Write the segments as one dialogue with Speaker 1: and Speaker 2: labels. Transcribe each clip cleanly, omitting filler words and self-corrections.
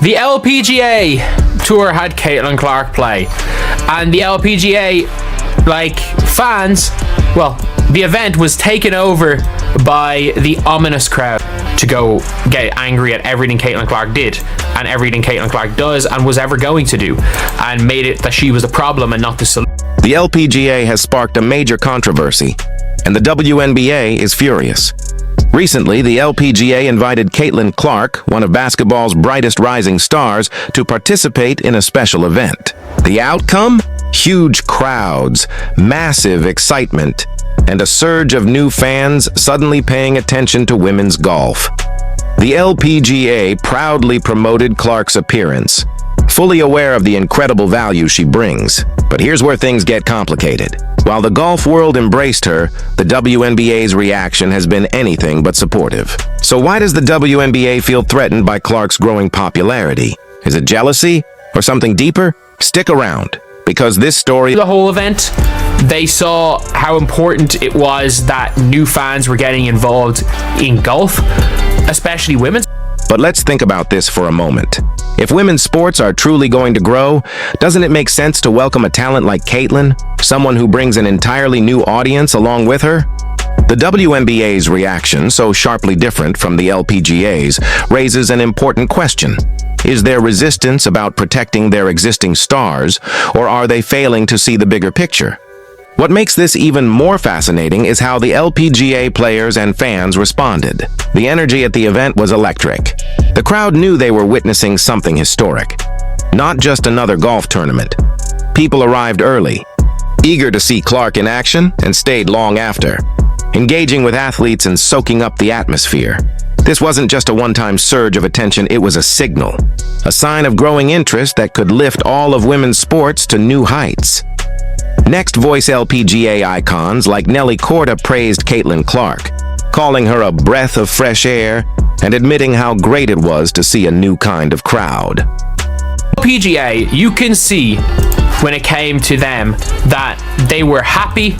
Speaker 1: The LPGA tour had Caitlin Clark play, and the LPGA, like, fans, well, the event was taken over by the ominous crowd to go get angry at everything Caitlin Clark did and everything Caitlin Clark does and was ever going to do, and made it that she was a problem and not the solution.
Speaker 2: The LPGA has sparked a major controversy, and the WNBA is furious. Recently, the LPGA invited Caitlin Clark, one of basketball's brightest rising stars, to participate in a special event. The outcome? Huge crowds, massive excitement, and a surge of new fans suddenly paying attention to women's golf. The LPGA proudly promoted Clark's appearance, fully aware of the incredible value she brings. But here's where things get complicated. While the golf world embraced her, the WNBA's reaction has been anything but supportive. So why does the WNBA feel threatened by Clark's growing popularity? Is it jealousy or something deeper? Stick around, because this story...
Speaker 1: The whole event, they saw how important it was that new fans were getting involved in golf, especially women.
Speaker 2: But let's think about this for a moment. If women's sports are truly going to grow, doesn't it make sense to welcome a talent like Caitlin, someone who brings an entirely new audience along with her? The WNBA's reaction, so sharply different from the LPGA's, raises an important question. Is there resistance about protecting their existing stars, or are they failing to see the bigger picture? What makes this even more fascinating is how the LPGA players and fans responded. The energy at the event was electric. The crowd knew they were witnessing something historic, not just another golf tournament. People arrived early, eager to see Clark in action, and stayed long after, engaging with athletes and soaking up the atmosphere. This wasn't just a one-time surge of attention, it was a signal, a sign of growing interest that could lift all of women's sports to new heights. Next, voice LPGA icons like Nelly Korda praised Caitlin Clark, calling her a breath of fresh air and admitting how great it was to see a new kind of crowd.
Speaker 1: LPGA, you can see when it came to them that they were happy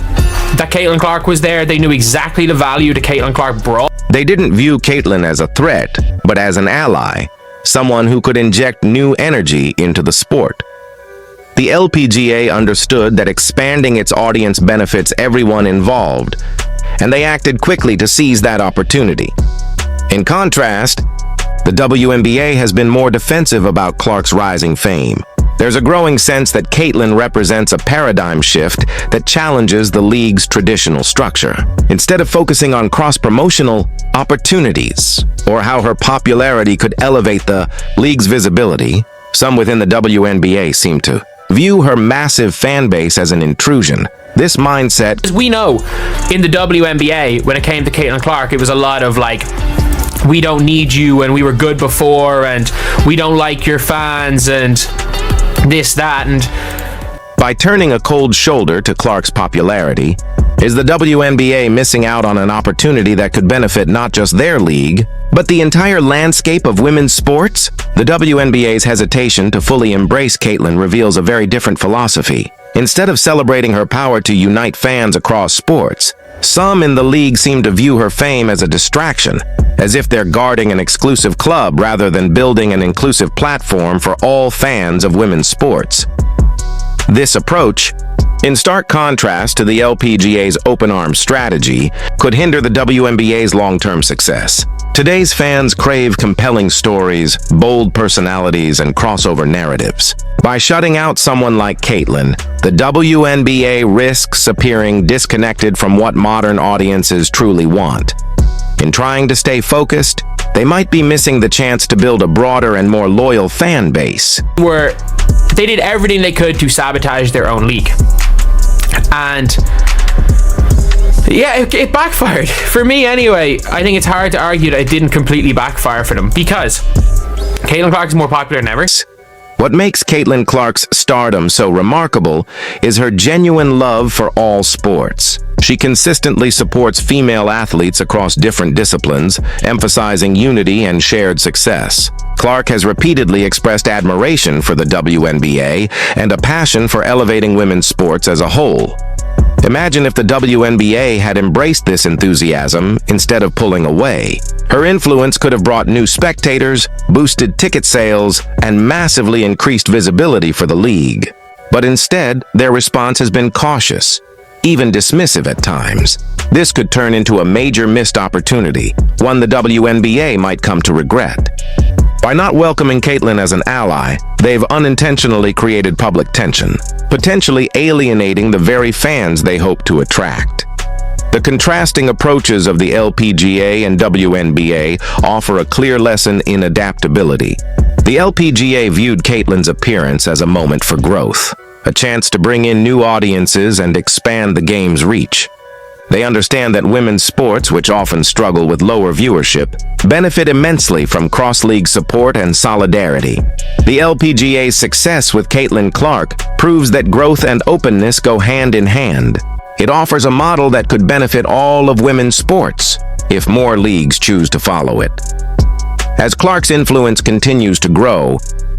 Speaker 1: that Caitlin Clark was there. They knew exactly the value that Caitlin Clark brought.
Speaker 2: They didn't view Caitlin as a threat, but as an ally, someone who could inject new energy into the sport. The LPGA understood that expanding its audience benefits everyone involved, and they acted quickly to seize that opportunity. In contrast, the WNBA has been more defensive about Clark's rising fame. There's a growing sense that Caitlin represents a paradigm shift that challenges the league's traditional structure. Instead of focusing on cross-promotional opportunities or how her popularity could elevate the league's visibility, some within the WNBA seem to view her massive fan base as an intrusion. This mindset...
Speaker 1: As we know, in the WNBA, when it came to Caitlin Clark, it was a lot of like, we don't need you, and we were good before, and we don't like your fans, and this, that, and...
Speaker 2: By turning a cold shoulder to Clark's popularity, is the WNBA missing out on an opportunity that could benefit not just their league, but the entire landscape of women's sports? The WNBA's hesitation to fully embrace Caitlin reveals a very different philosophy. Instead of celebrating her power to unite fans across sports, some in the league seem to view her fame as a distraction, as if they're guarding an exclusive club rather than building an inclusive platform for all fans of women's sports. This approach, in stark contrast to the LPGA's open-arms strategy, could hinder the WNBA's long-term success. Today's fans crave compelling stories, bold personalities, and crossover narratives. By shutting out someone like Caitlin, the WNBA risks appearing disconnected from what modern audiences truly want. In trying to stay focused, they might be missing the chance to build a broader and more loyal fan base.
Speaker 1: They did everything they could to sabotage their own league. And yeah, it backfired. For me anyway, I think it's hard to argue that it didn't completely backfire for them, because Caitlin Clark is more popular than ever.
Speaker 2: What makes Caitlin Clark's stardom so remarkable is her genuine love for all sports. She consistently supports female athletes across different disciplines, emphasizing unity and shared success. Clark has repeatedly expressed admiration for the WNBA and a passion for elevating women's sports as a whole. Imagine if the WNBA had embraced this enthusiasm instead of pulling away. Her influence could have brought new spectators, boosted ticket sales, and massively increased visibility for the league. But instead, their response has been cautious, even dismissive at times. This could turn into a major missed opportunity, one the WNBA might come to regret. By not welcoming Caitlyn as an ally, they've unintentionally created public tension, potentially alienating the very fans they hope to attract. The contrasting approaches of the LPGA and WNBA offer a clear lesson in adaptability. The LPGA viewed Caitlyn's appearance as a moment for growth, a chance to bring in new audiences and expand the game's reach. They understand that women's sports, which often struggle with lower viewership, benefit immensely from cross-league support and solidarity. The LPGA's success with Caitlyn Clark proves that growth and openness go hand in hand. It offers a model that could benefit all of women's sports, if more leagues choose to follow it. As Clark's influence continues to grow,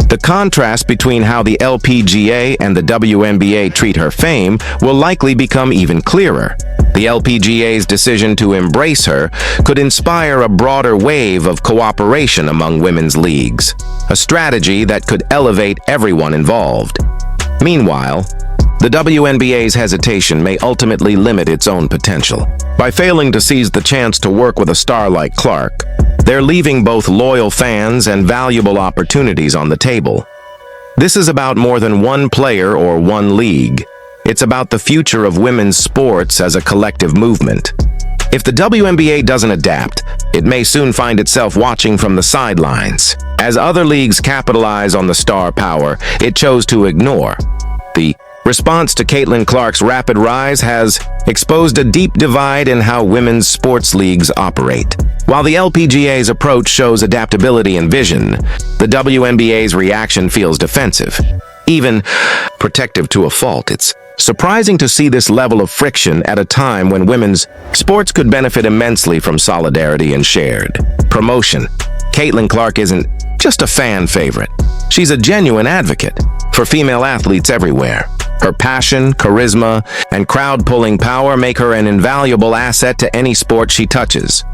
Speaker 2: the contrast between how the LPGA and the WNBA treat her fame will likely become even clearer. The LPGA's decision to embrace her could inspire a broader wave of cooperation among women's leagues, a strategy that could elevate everyone involved. Meanwhile, the WNBA's hesitation may ultimately limit its own potential. By failing to seize the chance to work with a star like Clark, they're leaving both loyal fans and valuable opportunities on the table. This is about more than one player or one league. It's about the future of women's sports as a collective movement. If the WNBA doesn't adapt, it may soon find itself watching from the sidelines. As other leagues capitalize on the star power it chose to ignore, the response to Caitlyn Clark's rapid rise has exposed a deep divide in how women's sports leagues operate. While the LPGA's approach shows adaptability and vision, the WNBA's reaction feels defensive, even protective to a fault. It's surprising to see this level of friction at a time when women's sports could benefit immensely from solidarity and shared promotion. Caitlyn Clark isn't just a fan favorite. She's a genuine advocate for female athletes everywhere. Her passion, charisma, and crowd-pulling power make her an invaluable asset to any sport she touches.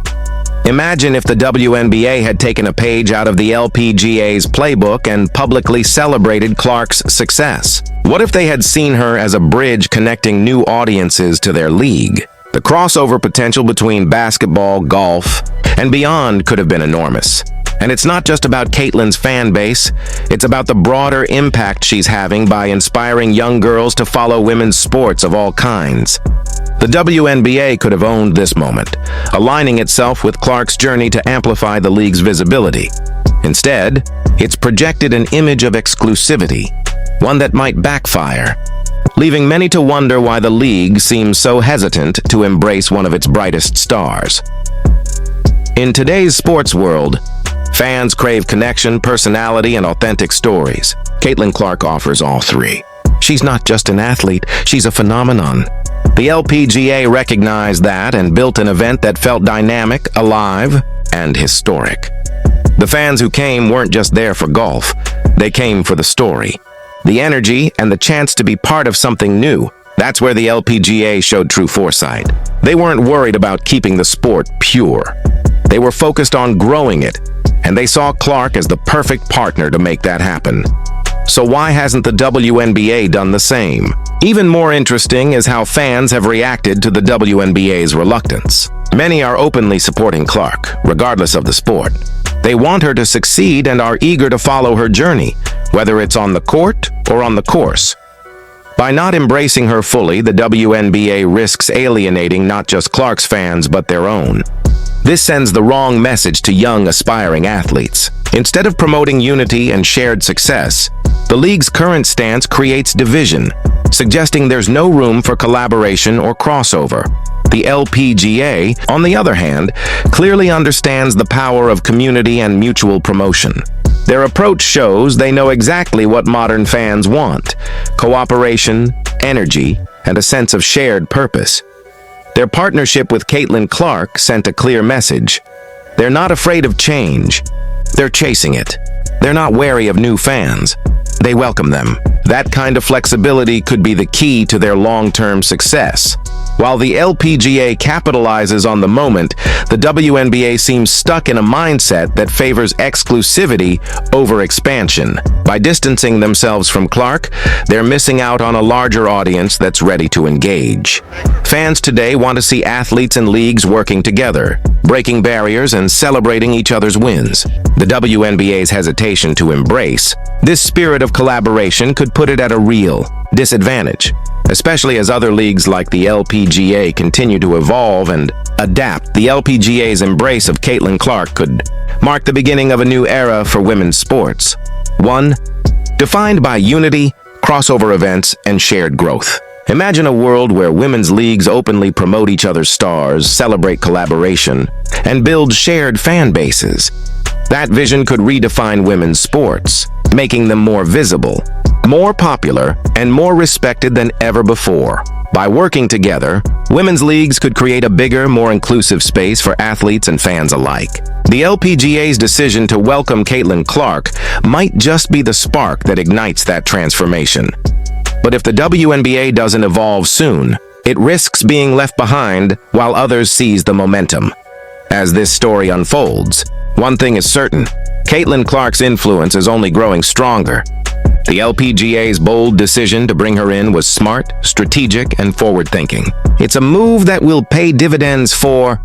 Speaker 2: Imagine if the WNBA had taken a page out of the LPGA's playbook and publicly celebrated Clark's success. What if they had seen her as a bridge connecting new audiences to their league? The crossover potential between basketball, golf, and beyond could have been enormous. And it's not just about Caitlyn's fan base, it's about the broader impact she's having by inspiring young girls to follow women's sports of all kinds. The WNBA could have owned this moment, aligning itself with Clark's journey to amplify the league's visibility. Instead, it's projected an image of exclusivity, one that might backfire, leaving many to wonder why the league seems so hesitant to embrace one of its brightest stars. In today's sports world, fans crave connection, personality, and authentic stories. Caitlyn Clark offers all three. She's not just an athlete, she's a phenomenon. The LPGA recognized that and built an event that felt dynamic, alive, and historic. The fans who came weren't just there for golf, they came for the story, the energy, and the chance to be part of something new. That's where the LPGA showed true foresight. They weren't worried about keeping the sport pure. They were focused on growing it, and they saw Clark as the perfect partner to make that happen. So why hasn't the WNBA done the same? Even more interesting is how fans have reacted to the WNBA's reluctance. Many are openly supporting Clark, regardless of the sport. They want her to succeed and are eager to follow her journey, whether it's on the court or on the course. By not embracing her fully, the WNBA risks alienating not just Clark's fans, but their own. This sends the wrong message to young, aspiring athletes. Instead of promoting unity and shared success, the league's current stance creates division, suggesting there's no room for collaboration or crossover. The LPGA, on the other hand, clearly understands the power of community and mutual promotion. Their approach shows they know exactly what modern fans want: cooperation, energy, and a sense of shared purpose. Their partnership with Caitlyn Clark sent a clear message. They're not afraid of change. They're chasing it. They're not wary of new fans. They welcome them. That kind of flexibility could be the key to their long-term success. While the LPGA capitalizes on the moment, the WNBA seems stuck in a mindset that favors exclusivity over expansion. By distancing themselves from Clark, they're missing out on a larger audience that's ready to engage. Fans today want to see athletes and leagues working together, breaking barriers and celebrating each other's wins. The WNBA's hesitation to embrace this spirit of collaboration could put it at a real disadvantage, especially as other leagues like the LPGA continue to evolve and adapt. The LPGA's embrace of Caitlin Clark could mark the beginning of a new era for women's sports, one defined by unity, crossover events, and shared growth. Imagine a world where women's leagues openly promote each other's stars, celebrate collaboration, and build shared fan bases. That vision could redefine women's sports, making them more visible, more popular, and more respected than ever before. By working together, women's leagues could create a bigger, more inclusive space for athletes and fans alike. The LPGA's decision to welcome Caitlin Clark might just be the spark that ignites that transformation. But if the WNBA doesn't evolve soon, it risks being left behind while others seize the momentum. As this story unfolds, one thing is certain: Caitlin Clark's influence is only growing stronger. The LPGA's bold decision to bring her in was smart, strategic, and forward-thinking. It's a move that will pay dividends for